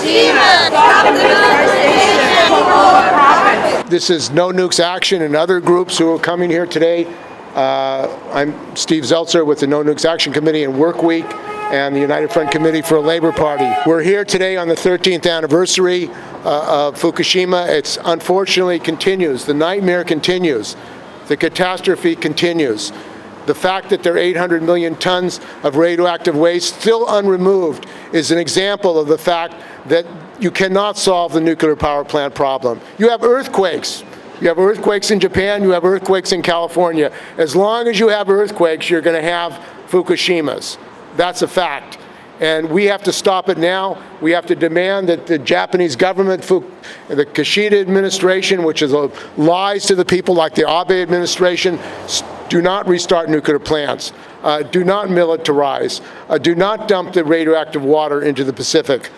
Fukushima! Stop the militarization! This is No Nukes Action and other groups who are coming here today. I'm Steve Zeltzer with the No Nukes Action Committee and Work Week and the United Front Committee for a Labor Party. We're here today on the 13th anniversary of Fukushima. It unfortunately continues. The nightmare continues. The catastrophe continues. The fact that there are 800 million tons of radioactive waste still unremoved is an example of the fact that you cannot solve the nuclear power plant problem. You have earthquakes. You have earthquakes in Japan, you have earthquakes in California. As long as you have earthquakes, you're going to have Fukushimas. That's a fact. And we have to stop it now. We have to demand that the Japanese government, the Kishida administration, which is lies to the people like the Abe administration, do not restart nuclear plants. Do not militarize. Do not dump the radioactive water into the Pacific.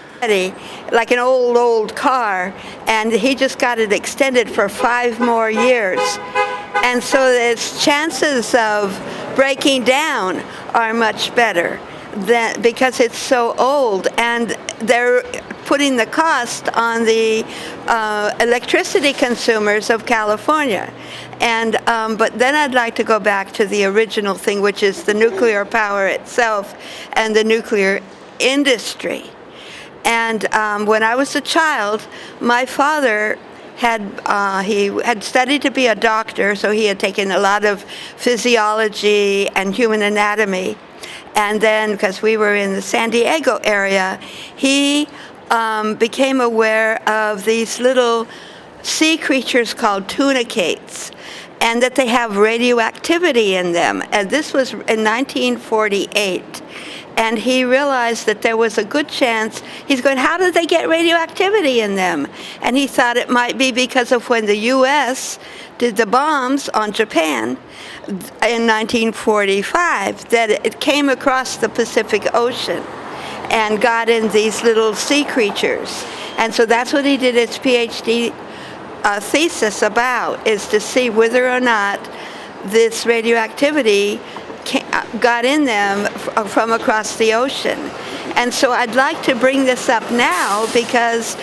Like an old car, and he just got it extended for 5 more years. And so its chances of breaking down are much better because it's so old, and they're putting the cost on the electricity consumers of California. And but then I'd like to go back to the original thing, which is the nuclear power itself and the nuclear industry. And when I was a child, my father he had studied to be a doctor, so he had taken a lot of physiology and human anatomy. And then, because we were in the San Diego area, he became aware of these little sea creatures called tunicates, and that they have radioactivity in them. And this was in 1948. And he realized that there was a good chance. He's going, how did they get radioactivity in them? And he thought it might be because of when the U.S. did the bombs on Japan in 1945, that it came across the Pacific Ocean and got in these little sea creatures. And so that's what he did his PhD thesis about, is to see whether or not this radioactivity got in them from across the ocean. And so I'd like to bring this up now because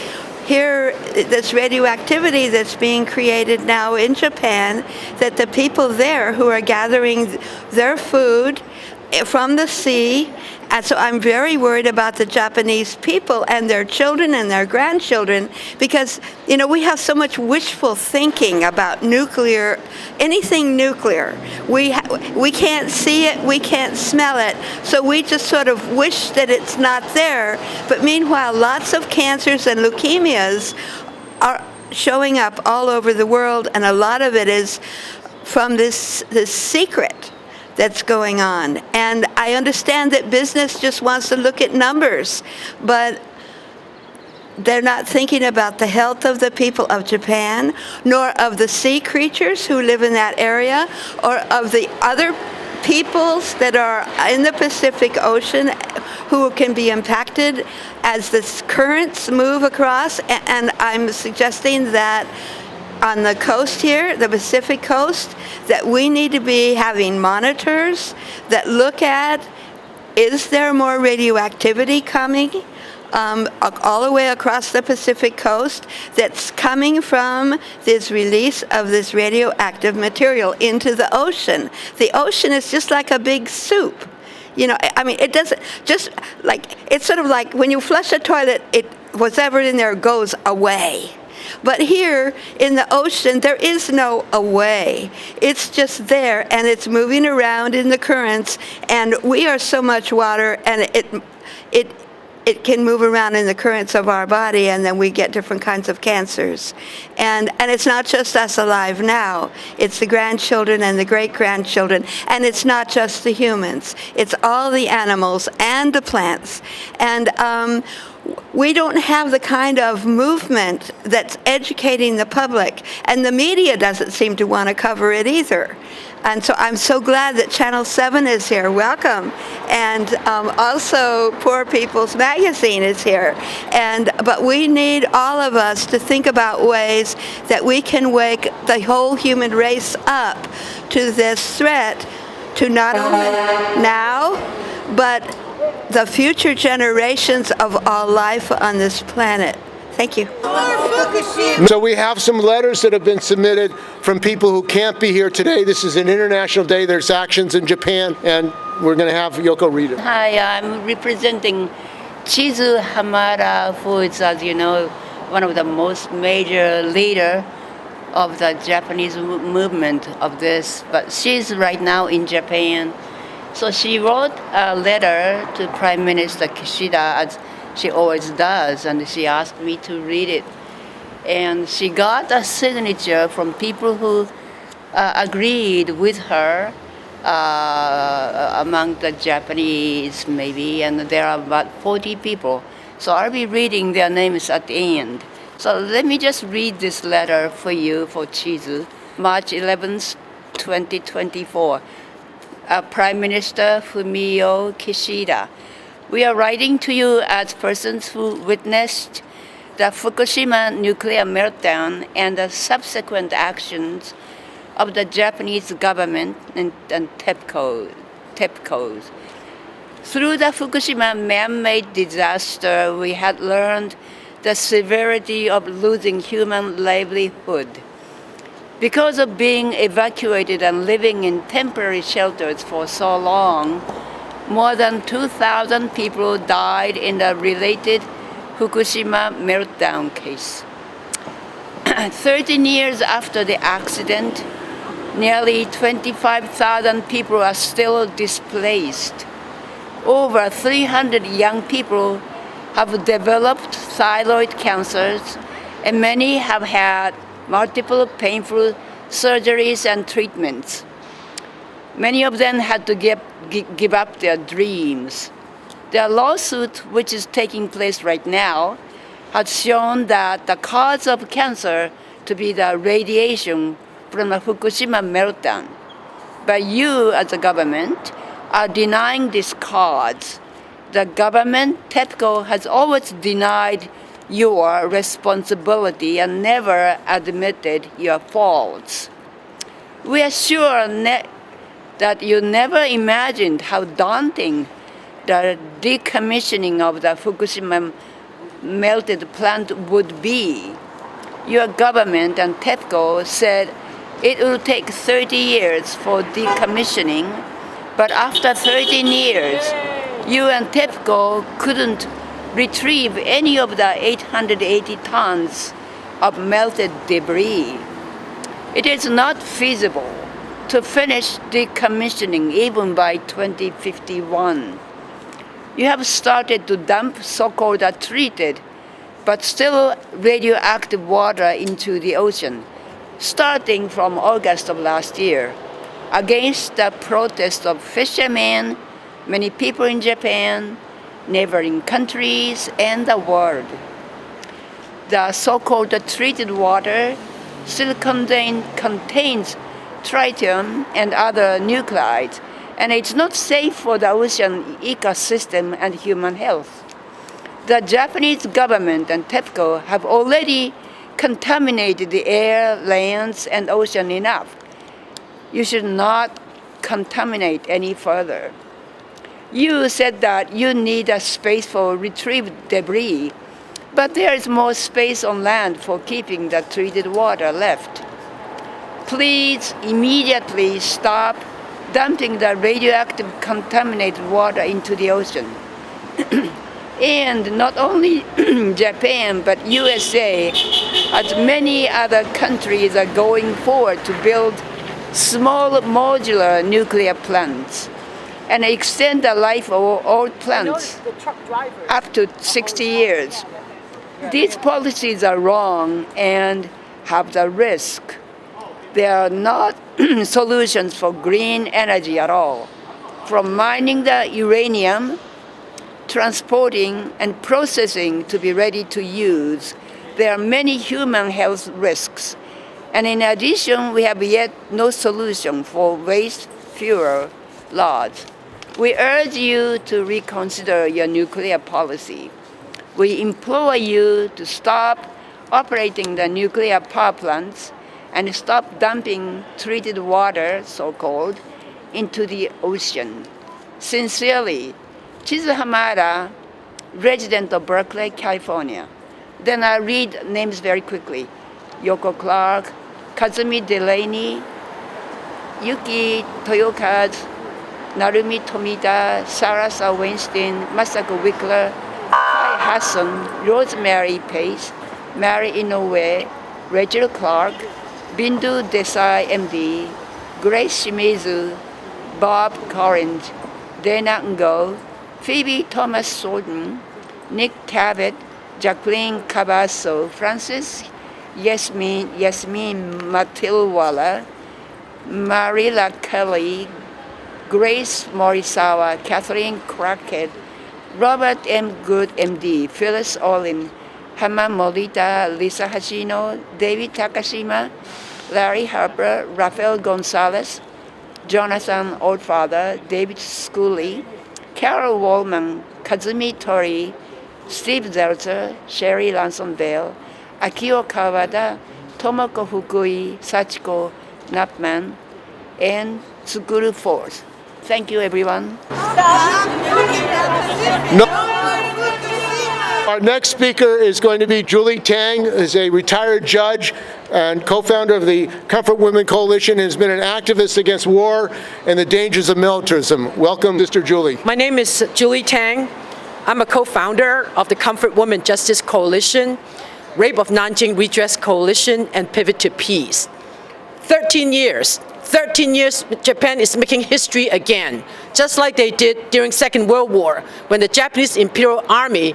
here, this radioactivity that's being created now in Japan, that the people there who are gathering their food from the sea, and so I'm very worried about the Japanese people and their children and their grandchildren, because, you know, we have so much wishful thinking about nuclear, anything nuclear. We can't see it, we can't smell it, so we just sort of wish that it's not there. But meanwhile, lots of cancers and leukemias are showing up all over the world, and a lot of it is from this secret that's going on. And I understand that business just wants to look at numbers, but they're not thinking about the health of the people of Japan, nor of the sea creatures who live in that area, or of the other peoples that are in the Pacific Ocean who can be impacted as the currents move across. And I'm suggesting that on the coast here, the Pacific coast, that we need to be having monitors that look at, is there more radioactivity coming all the way across the Pacific coast that's coming from this release of this radioactive material into the ocean. The ocean is just like a big soup. You know, I mean, it doesn't, just like, it's sort of like when you flush a toilet, whatever in there goes away. But here in the ocean, there is no away. It's just there, and it's moving around in the currents, and we are so much water, and it can move around in the currents of our body, and then we get different kinds of cancers. And it's not just us alive now. It's the grandchildren and the great-grandchildren, and it's not just the humans. It's all the animals and the plants. And we don't have the kind of movement that's educating the public, and the media doesn't seem to want to cover it either. And so I'm so glad that Channel 7 is here. Welcome. And also Poor People's Magazine is here. But we need all of us to think about ways that we can wake the whole human race up to this threat, to not only now, but the future generations of all life on this planet. Thank you. So we have some letters that have been submitted from people who can't be here today. This is an international day. There's actions in Japan, and we're going to have Yoko read it. Hi, I'm representing Chizu Hamada, who is, as you know, one of the most major leader of the Japanese movement of this. But she's right now in Japan. So she wrote a letter to Prime Minister Kishida, as she always does, and she asked me to read it. And she got a signature from people who agreed with her, among the Japanese maybe, and there are about 40 people. So I'll be reading their names at the end. So let me just read this letter for you, for Chizu. March 11th, 2024. Prime Minister Fumio Kishida. We are writing to you as persons who witnessed the Fukushima nuclear meltdown and the subsequent actions of the Japanese government and TEPCOs. Through the Fukushima man-made disaster, we had learned the severity of losing human livelihood. Because of being evacuated and living in temporary shelters for so long, more than 2,000 people died in the related Fukushima meltdown case. 13 years after the accident, nearly 25,000 people are still displaced. Over 300 young people have developed thyroid cancers, and many have had multiple painful surgeries and treatments. Many of them had to give up their dreams. Their lawsuit, which is taking place right now, has shown that the cause of cancer to be the radiation from the Fukushima meltdown. But you, as a government, are denying this cause. The government, TEPCO, has always denied your responsibility and never admitted your faults. We are sure that you never imagined how daunting the decommissioning of the Fukushima melted plant would be. Your government and TEPCO said it will take 30 years for decommissioning, but after 13 years, you and TEPCO couldn't retrieve any of the 880 tons of melted debris. It is not feasible to finish decommissioning even by 2051. You have started to dump so-called treated but still radioactive water into the ocean, starting from August of last year, against the protest of fishermen, many people in Japan, neighboring countries, and the world. The so-called treated water still contains tritium and other nuclides, and it's not safe for the ocean ecosystem and human health. The Japanese government and TEPCO have already contaminated the air, lands, and ocean enough. You should not contaminate any further. You said that you need a space for retrieved debris, but there is more space on land for keeping the treated water left. Please immediately stop dumping the radioactive contaminated water into the ocean. And not only Japan, but USA, as many other countries are going forward to build small modular nuclear plants and extend the life of old plants up to 60 years. These policies are wrong and have the risk. They are not solutions for green energy at all. From mining the uranium, transporting and processing to be ready to use, there are many human health risks. And in addition, we have yet no solution for waste fuel laws. We urge you to reconsider your nuclear policy. We implore you to stop operating the nuclear power plants and stop dumping treated water, so-called, into the ocean. Sincerely, Chizuhamada, resident of Berkeley, California. Then I read names very quickly. Yoko Clark, Kazumi Delaney, Yuki Toyokazu, Narumi Tomita, Sarasa Weinstein, Masako Wickler, Kai Hassan, Rosemary Pace, Mary Inoue, Rachel Clark, Bindu Desai MD, Grace Shimizu, Bob Corinth, Dana Ngo, Phoebe Thomas Sorton, Nick Cabot, Jacqueline Cabasso, Francis Yasmin Matilwala, Marilla Kelly, Grace Morisawa, Kathleen Crockett, Robert M. Good, MD, Phyllis Olin, Hama Molita, Lisa Hashino, David Takashima, Larry Harper, Rafael Gonzalez, Jonathan Oldfather, David Schooley, Carol Wallman, Kazumi Tori, Steve Zeltzer, Sherry Lansonville, Akio Kawada, Tomoko Fukui, Sachiko Knapman, and Tsukuru Force. Thank you, everyone. Our next speaker is going to be Julie Tang, who is a retired judge and co-founder of the Comfort Women Coalition and has been an activist against war and the dangers of militarism. Welcome, Mr. Julie. My name is Julie Tang. I'm a co-founder of the Comfort Women Justice Coalition, Rape of Nanjing Redress Coalition, and Pivot to Peace. 13 years, Japan is making history again, just like they did during Second World War, when the Japanese Imperial Army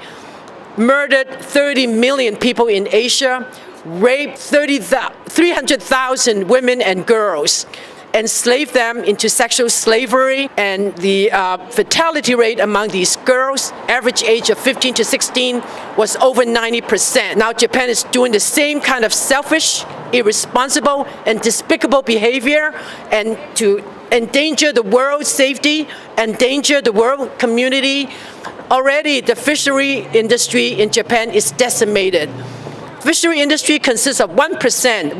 murdered 30 million people in Asia, raped 300,000 women and girls, enslaved them into sexual slavery, and the fatality rate among these girls, average age of 15 to 16, was over 90%. Now Japan is doing the same kind of selfish, irresponsible, and despicable behavior, and to endanger the world's safety, endanger the world community. Already the fishery industry in Japan is decimated. Fishery industry consists of 1%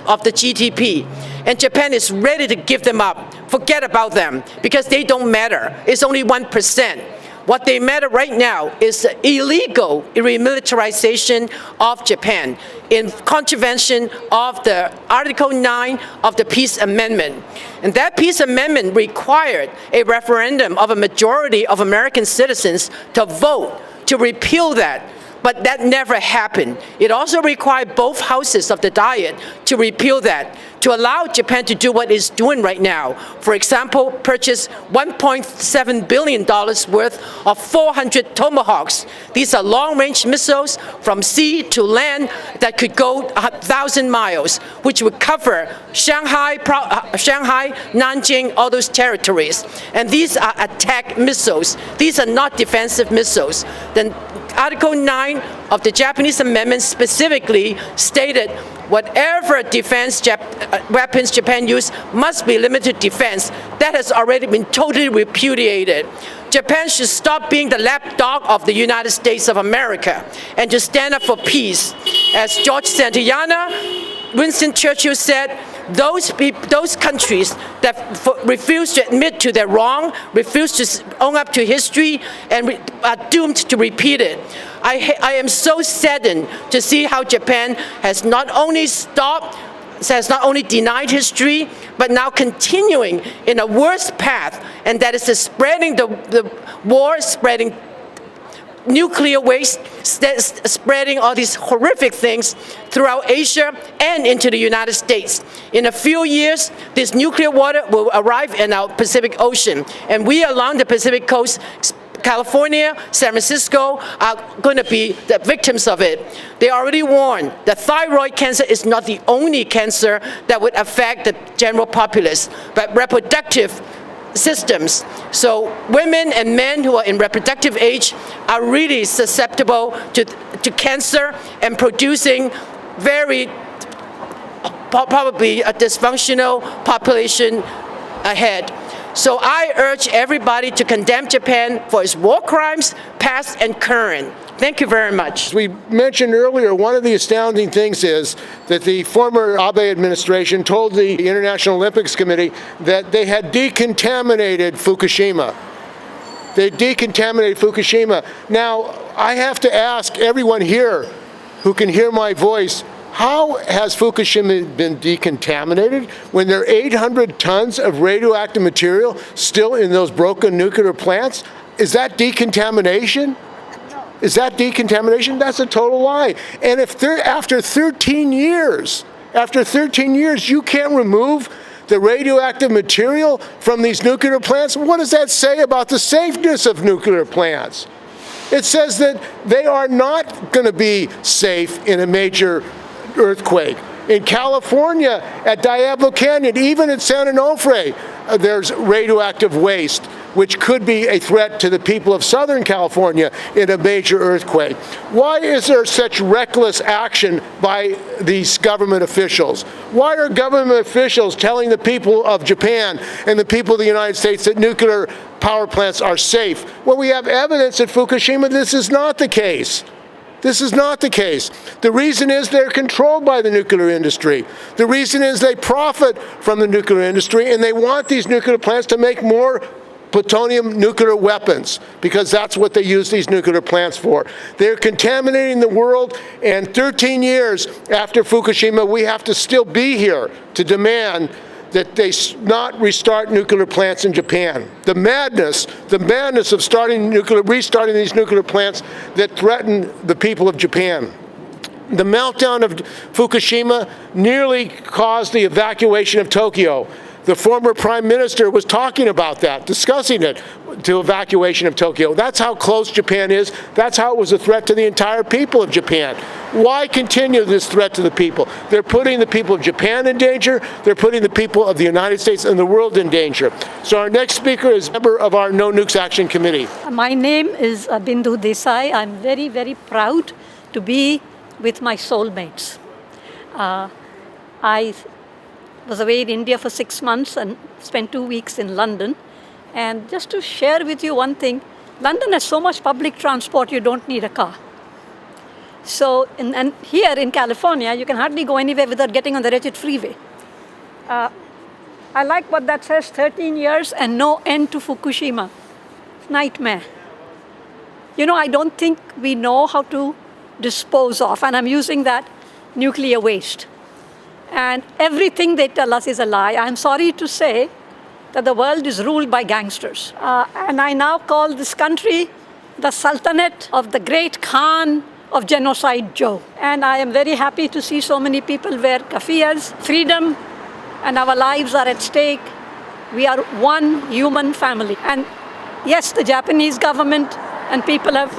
of the GDP, and Japan is ready to give them up. Forget about them, because they don't matter. It's only 1%. What they matter right now is the illegal remilitarization of Japan in contravention of the Article 9 of the Peace Amendment. And that Peace Amendment required a referendum of a majority of American citizens to vote to repeal that. But that never happened. It also required both houses of the Diet to repeal that, to allow Japan to do what it's doing right now. For example, purchase $1.7 billion worth of 400 Tomahawks. These are long-range missiles from sea to land that could go 1,000 miles, which would cover Shanghai, Nanjing, all those territories. And these are attack missiles. These are not defensive missiles. Then Article 9 of the Japanese Amendment specifically stated whatever defense weapons Japan uses must be limited defense. That has already been totally repudiated. Japan should stop being the lapdog of the United States of America and to stand up for peace. As George Santayana, Winston Churchill said, those countries that refuse to admit to their wrong, refuse to own up to history, and are doomed to repeat it. I am so saddened to see how Japan has not only denied history, but now continuing in a worse path, and that is spreading the war, spreading nuclear waste, spreading all these horrific things throughout Asia and into the United States. In a few years, this nuclear water will arrive in our Pacific Ocean, and we along the Pacific coast, California, San Francisco, are going to be the victims of it. They already warned that thyroid cancer is not the only cancer that would affect the general populace, but reproductive systems. So women and men who are in reproductive age are really susceptible to cancer and producing very probably a dysfunctional population ahead. So I urge everybody to condemn Japan for its war crimes, past and current. Thank you very much. As we mentioned earlier, one of the astounding things is that the former Abe administration told the International Olympics Committee that they had decontaminated Fukushima. They decontaminated Fukushima. Now, I have to ask everyone here who can hear my voice, how has Fukushima been decontaminated when there are 800 tons of radioactive material still in those broken nuclear plants? Is that decontamination? Is that decontamination? That's a total lie. And if after 13 years, you can't remove the radioactive material from these nuclear plants, what does that say about the safeness of nuclear plants? It says that they are not going to be safe in a major earthquake. In California, at Diablo Canyon, even at San Onofre, there's radioactive waste, which could be a threat to the people of Southern California in a major earthquake. Why is there such reckless action by these government officials? Why are government officials telling the people of Japan and the people of the United States that nuclear power plants are safe? Well, we have evidence at Fukushima this is not the case. This is not the case. The reason is they're controlled by the nuclear industry. The reason is they profit from the nuclear industry, and they want these nuclear plants to make more plutonium nuclear weapons, because that's what they use these nuclear plants for. They're contaminating the world, and 13 years after Fukushima, we have to still be here to demand that they not restart nuclear plants in Japan. The madness of restarting these nuclear plants that threaten the people of Japan. The meltdown of Fukushima nearly caused the evacuation of Tokyo. The former prime minister was talking about that, discussing it, to evacuation of Tokyo. That's how close Japan is. That's how it was a threat to the entire people of Japan. Why continue this threat to the people? They're putting the people of Japan in danger. They're putting the people of the United States and the world in danger. So our next speaker is a member of our No Nukes Action Committee. My name is Bindu Desai. I'm very, very proud to be with my soulmates. I was away in India for 6 months and spent 2 weeks in London. And just to share with you one thing, London has so much public transport, you don't need a car. So, and here in California, you can hardly go anywhere without getting on the wretched freeway. I like what that says, 13 years and no end to Fukushima. Nightmare. You know, I don't think we know how to dispose of, and I'm using that, nuclear waste. And everything they tell us is a lie. I'm sorry to say that the world is ruled by gangsters. And I now call this country the Sultanate of the great Khan of Genocide Joe. And I am very happy to see so many people wear kafiyas, freedom, and our lives are at stake. We are one human family. And yes, the Japanese government and people have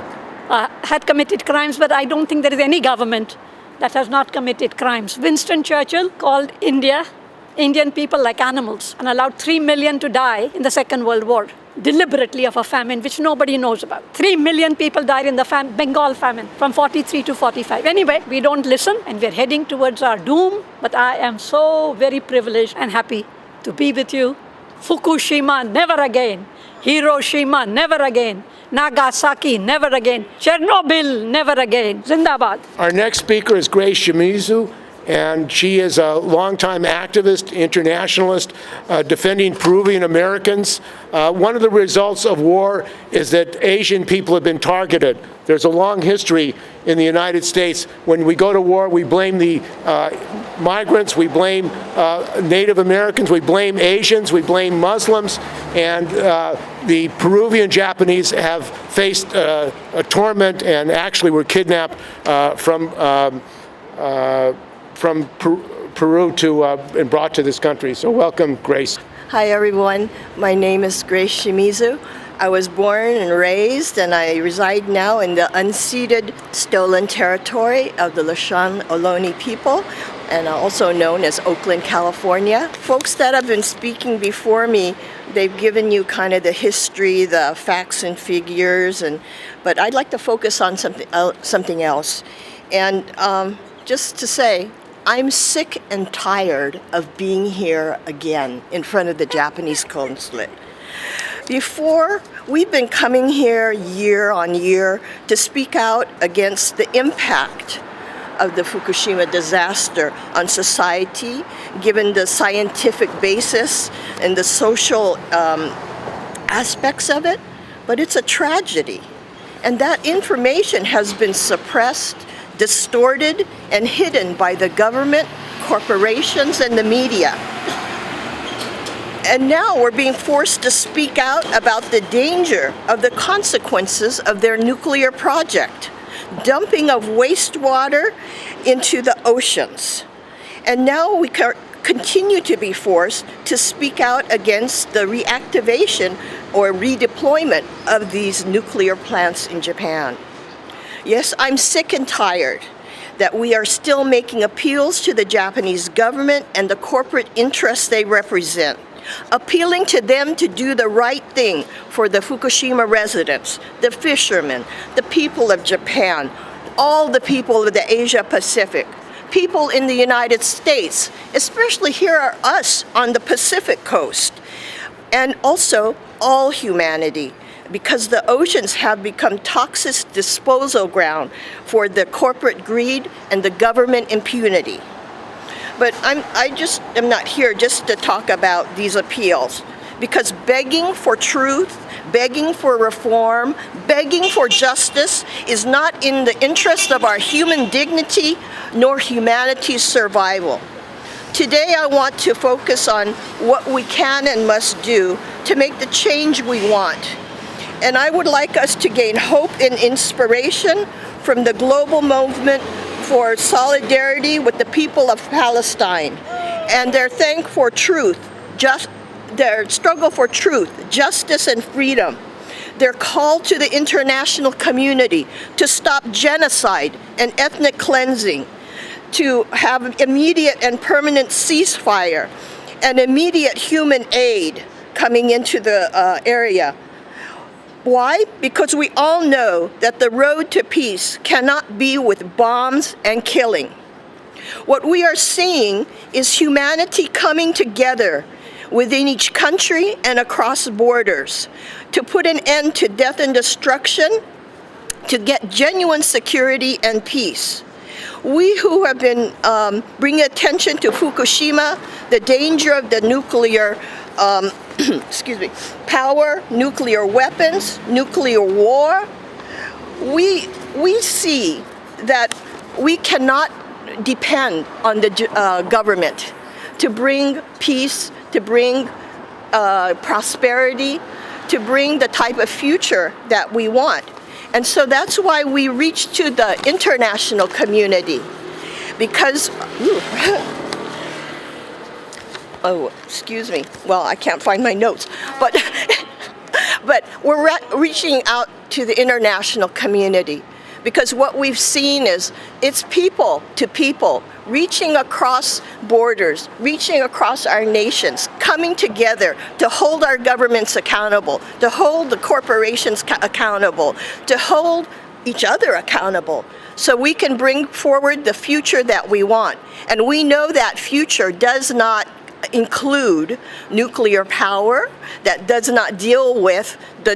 had committed crimes, but I don't think there is any government that has not committed crimes. Winston Churchill called Indian people like animals, and allowed 3 million to die in the Second World War, deliberately of a famine which nobody knows about. 3 million people died in the Bengal famine from 43 to 45. Anyway, we don't listen, and we're heading towards our doom, but I am so very privileged and happy to be with you. Fukushima, never again. Hiroshima, never again. Nagasaki, never again. Chernobyl, never again. Zindabad. Our next speaker is Grace Shimizu, and she is a longtime activist, internationalist, defending Peruvian Americans. One of the results of war is that Asian people have been targeted. There's a long history in the United States. When we go to war, we blame the migrants, we blame Native Americans, we blame Asians, we blame Muslims, and the Peruvian Japanese have faced a torment and actually were kidnapped from Peru and brought to this country. So welcome, Grace. Hi, everyone. My name is Grace Shimizu. I was born and raised, and I reside now in the unceded stolen territory of the Lashan Ohlone people, and also known as Oakland, California. Folks that have been speaking before me, they've given you kind of the history, the facts and figures, but I'd like to focus on something else. And just to say, I'm sick and tired of being here again in front of the Japanese consulate. Before, we've been coming here year on year to speak out against the impact of the Fukushima disaster on society, given the scientific basis and the social aspects of it. but it's a tragedy. And that information has been suppressed, distorted, and hidden by the government, corporations, and the media. And now we're being forced to speak out about the danger of the consequences of their nuclear project, dumping of wastewater into the oceans. And now we continue to be forced to speak out against the reactivation or redeployment of these nuclear plants in Japan. Yes, I'm sick and tired that we are still making appeals to the Japanese government and the corporate interests they represent, appealing to them to do the right thing for the Fukushima residents, the fishermen, the people of Japan, all the people of the Asia Pacific, people in the United States, especially here are us on the Pacific coast, and also all humanity, because the oceans have become toxic disposal ground for the corporate greed and the government impunity. But I just am not here just to talk about these appeals, because begging for truth, begging for reform, begging for justice is not in the interest of our human dignity nor humanity's survival. Today I want to focus on what we can and must do to make the change we want. And I would like us to gain hope and inspiration from the global movement for solidarity with the people of Palestine and their their struggle for truth, justice, and freedom. Their call to the international community to stop genocide and ethnic cleansing, to have immediate and permanent ceasefire and immediate human aid coming into the area. Why? Because we all know that the road to peace cannot be with bombs and killing. What we are seeing is humanity coming together within each country and across borders to put an end to death and destruction, to get genuine security and peace. We who have been bringing attention to Fukushima, the danger of the nuclear power, nuclear weapons, nuclear war, we see that we cannot depend on the government to bring peace, to bring prosperity, to bring the type of future that we want. And so that's why we reach to the international community, because, oh, excuse me, well, I can't find my notes, but, but we're reaching out to the international community, because what we've seen is it's people to people, reaching across borders, reaching across our nations, coming together to hold our governments accountable, to hold the corporations accountable, to hold each other accountable, so we can bring forward the future that we want. And we know that future does not include nuclear power, that does not deal with the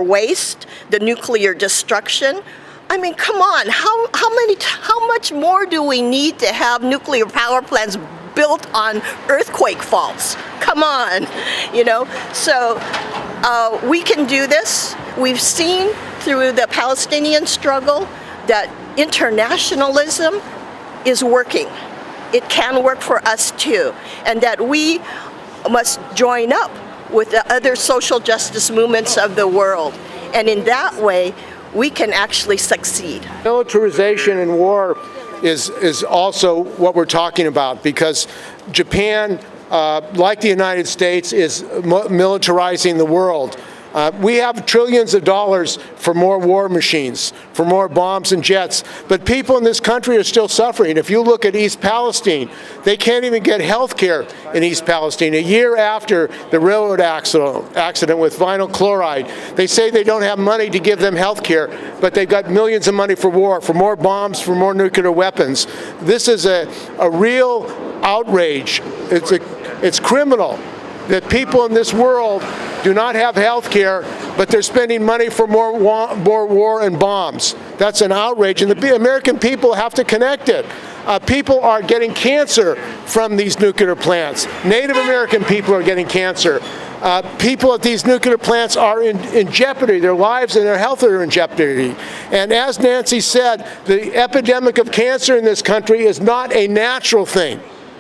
waste, the nuclear destruction. I mean, come on, how much more do we need to have nuclear power plants built on earthquake faults? Come on, you know? So we can do this. We've seen through the Palestinian struggle that internationalism is working. It can work for us too, and that we must join up with the other social justice movements of the world. And in that way, we can actually succeed. Militarization and war is also what we're talking about, because Japan, like the United States, is militarizing the world. We have trillions of dollars for more war machines, for more bombs and jets, but people in this country are still suffering. If you look at East Palestine, they can't even get health care in East Palestine. A year after the railroad accident with vinyl chloride, they say they don't have money to give them health care, but they've got millions of money for war, for more bombs, for more nuclear weapons. This is a real outrage. It's criminal that people in this world do not have health care, but they're spending money for more war and bombs. That's an outrage, and the American people have to connect it. People are getting cancer from these nuclear plants. Native American people are getting cancer. People at these nuclear plants are in jeopardy. Their lives and their health are in jeopardy. And as Nancy said, the epidemic of cancer in this country is not a natural thing.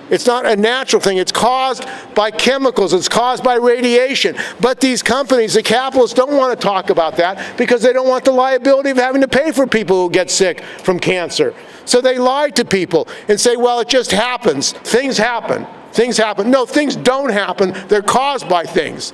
It's not a natural thing. It's caused by chemicals. It's caused by radiation. But these companies, the capitalists, don't want to talk about that because they don't want the liability of having to pay for people who get sick from cancer. So they lie to people and say, well, it just happens. Things happen. Things happen. No, things don't happen. They're caused by things.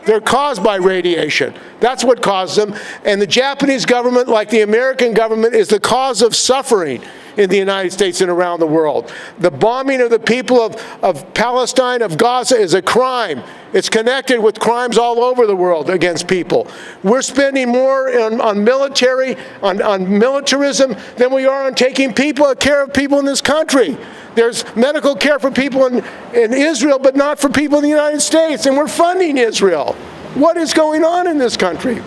They're caused by radiation. That's what causes them. And the Japanese government, like the American government, is the cause of suffering in the United States and around the world. The bombing of the people of Palestine, of Gaza, is a crime. It's connected with crimes all over the world against people. We're spending more on militarism than we are on taking care of people in this country. There's medical care for people in Israel, but not for people in the United States, and we're funding Israel. What is going on in this country?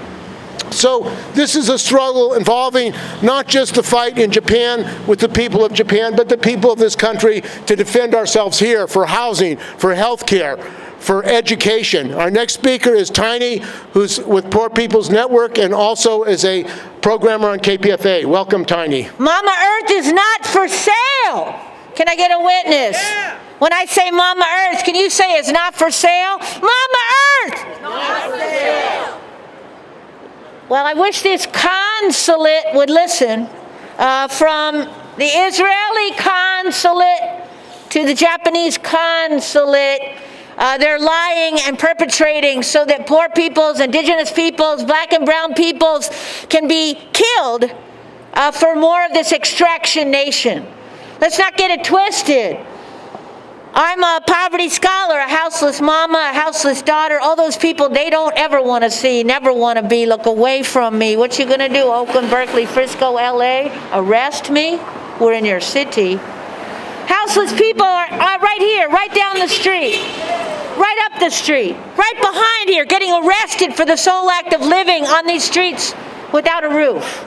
So this is a struggle involving not just the fight in Japan with the people of Japan, but the people of this country to defend ourselves here for housing, for health care, for education. Our next speaker is Tiny, who's with Poor People's Network and also is a programmer on KPFA. Welcome, Tiny. Mama Earth is not for sale. Can I get a witness? Yeah. When I say Mama Earth, can you say it's not for sale? Mama Earth! Not for sale. Well, I wish this consulate would listen. From the Israeli consulate to the Japanese consulate, they're lying and perpetrating so that poor peoples, indigenous peoples, black and brown peoples can be killed for more of this extraction nation. Let's not get it twisted. I'm a poverty scholar, a houseless mama, a houseless daughter. All those people, they don't ever want to see, never want to be. Look away from me. What you going to do? Oakland, Berkeley, Frisco, LA? Arrest me? We're in your city. Houseless people are right here, right down the street, right up the street, right behind here, getting arrested for the sole act of living on these streets without a roof.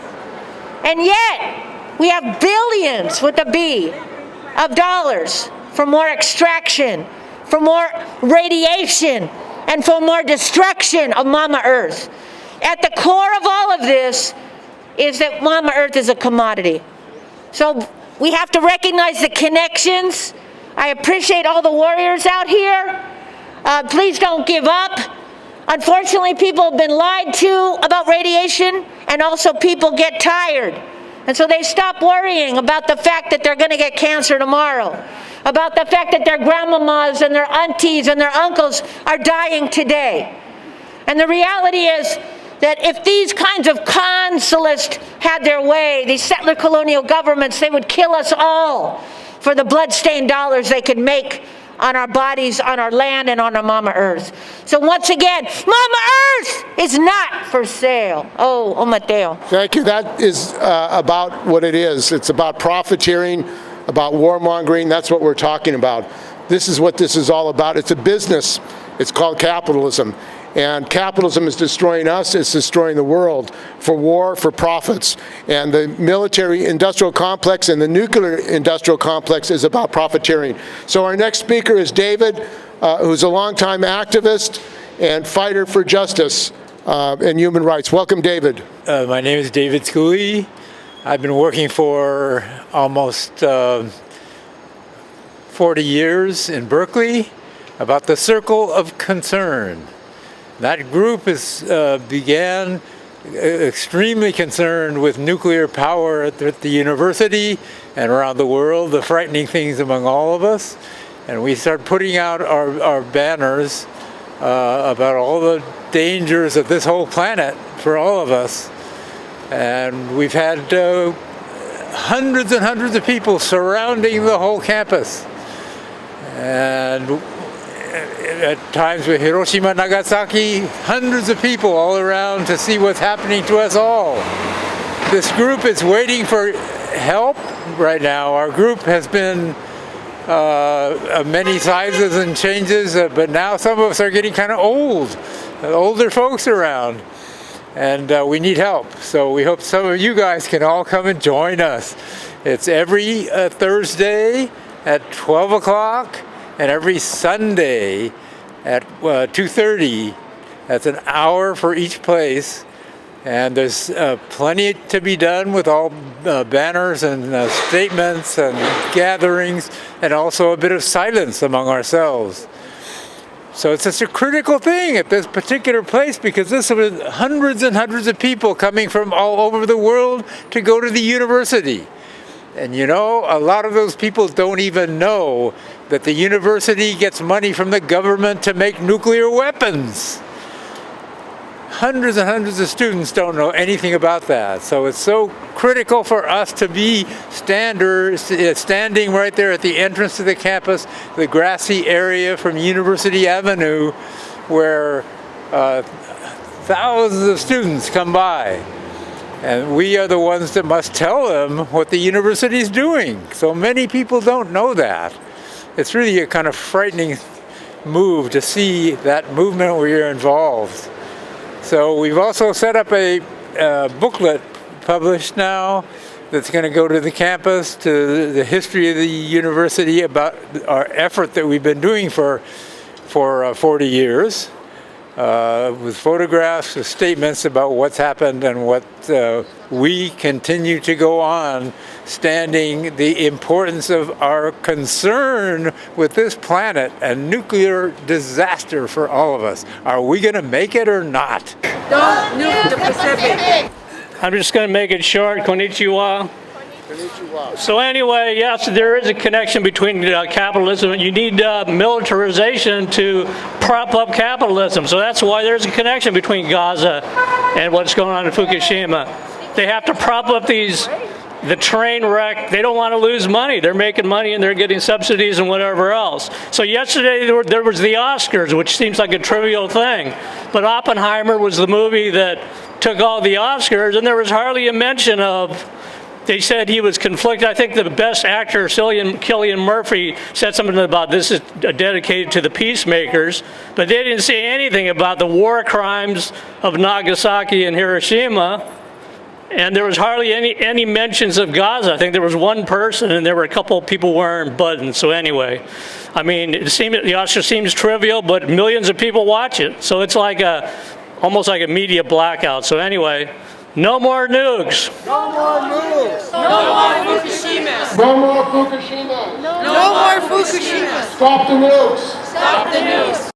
And yet, we have billions with a B of dollars for more extraction, for more radiation, and for more destruction of Mama Earth. At the core of all of this is that Mama Earth is a commodity. So we have to recognize the connections. I appreciate all the warriors out here. Please don't give up. Unfortunately, people have been lied to about radiation, and also people get tired. And so they stop worrying about the fact that they're going to get cancer tomorrow, about the fact that their grandmamas and their aunties and their uncles are dying today. And the reality is that if these kinds of consulates had their way, these settler colonial governments, they would kill us all for the bloodstained dollars they could make on our bodies, on our land, and on our Mama Earth. So once again, Mama Earth is not for sale. Oh, Mateo. Thank you. That is about what it is. It's about profiteering, about warmongering. That's what we're talking about. This is what this is all about. It's a business. It's called capitalism. And capitalism is destroying us, it's destroying the world for war, for profits. And the military-industrial complex and the nuclear-industrial complex is about profiteering. So our next speaker is David, who's a longtime activist and fighter for justice and human rights. Welcome, David. My name is David Schooley. I've been working for almost 40 years in Berkeley about the Circle of Concern. That group began extremely concerned with nuclear power at the university and around the world, the frightening things among all of us. And we started putting out our banners about all the dangers of this whole planet for all of us. And we've had hundreds and hundreds of people surrounding the whole campus. And at times with Hiroshima, Nagasaki, hundreds of people all around to see what's happening to us all. This group is waiting for help right now. Our group has been many sizes and changes, but now some of us are getting kind of old, older folks around, and we need help. So we hope some of you guys can all come and join us. It's every Thursday at 12 o'clock. And every Sunday at 2:30. That's an hour for each place. And there's plenty to be done with all banners and statements and gatherings, and also a bit of silence among ourselves. So it's such a critical thing at this particular place, because this was hundreds and hundreds of people coming from all over the world to go to the university. And you know, a lot of those people don't even know that the university gets money from the government to make nuclear weapons. Hundreds and hundreds of students don't know anything about that. So it's so critical for us to be standing right there at the entrance to the campus, the grassy area from University Avenue, where thousands of students come by. And we are the ones that must tell them what the university is doing. So many people don't know that. It's really a kind of frightening move to see that movement where you're involved. So we've also set up a booklet published now that's going to go to the campus, to the history of the university, about our effort that we've been doing for 40 years, with photographs, with statements about what's happened and what we continue to go on, standing the importance of our concern with this planet and nuclear disaster for all of us. Are we going to make it or not? Don't nuke the Pacific. I'm just going to make it short. Konnichiwa. So anyway, yes, there is a connection between capitalism, and you need militarization to prop up capitalism. So that's why there's a connection between Gaza and what's going on in Fukushima. They have to prop up the train wreck. They don't want to lose money. They're making money and they're getting subsidies and whatever else. So yesterday there was the Oscars, which seems like a trivial thing. But Oppenheimer was the movie that took all the Oscars, and there was hardly a mention of. They said he was conflicted. I think the best actor, Cillian Murphy, said something about this is dedicated to the peacemakers, but they didn't say anything about the war crimes of Nagasaki and Hiroshima, and there was hardly any mentions of Gaza. I think there was one person, and there were a couple of people wearing buttons. So anyway, I mean, the Oscar seems trivial, but millions of people watch it. So it's like almost like a media blackout. So anyway. No more nukes. No more nukes. No more Fukushima. No more Fukushima. No more Fukushima. Stop the nukes. Stop the nukes.